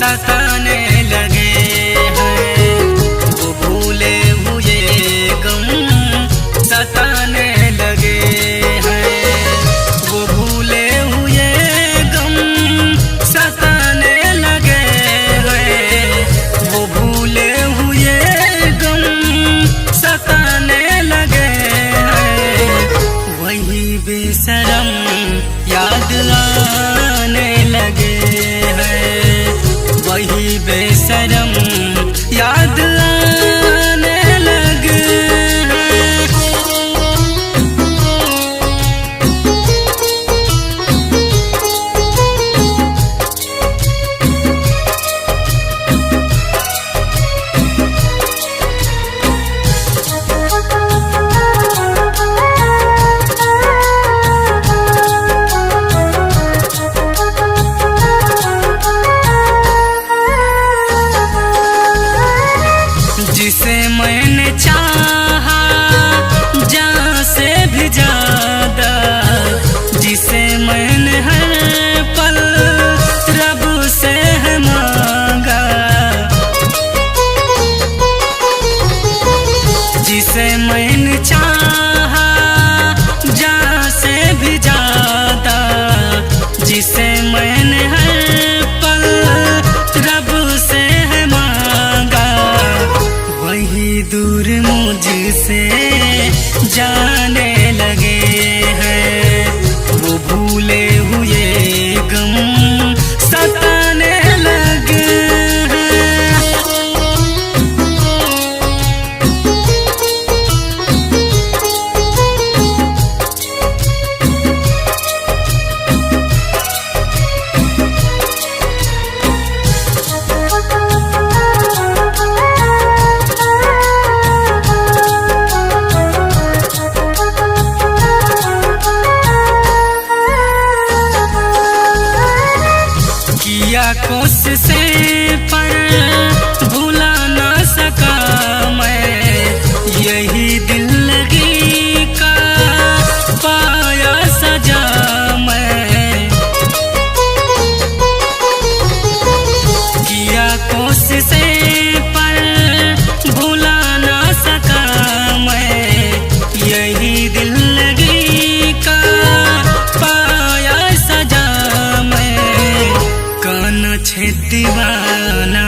सताने लगे हैं। वो भूले हुए गम सताने लगे हैं। वो भूले हुए गम सताने लगे हैं। वो भूले हुए गम सताने लगे हैं। वही बेशरम याद आने लगे हैं। वही बेशरम याद आने लगे हैं। जिसे मैंने चाहा जान से भी ज्यादा, जिसे मैंने हर पल रब से है मांगा, जिसे मैंने चाहा जान से भी ज्यादा, जिसे मैंने हर पल रब से है मांगा, वही दूर मुझसे जाने लगे हैं। वो भूले हुए गम सताने लगे हैं। किया कोशिशें पर भुला ना सका मैं, यही दिल लगी का पाया सजा मैं। किया कोशिशें पर भुला ना सका मैं, यही दिल लगी का पाया सजा मैं। काना छे दीवाना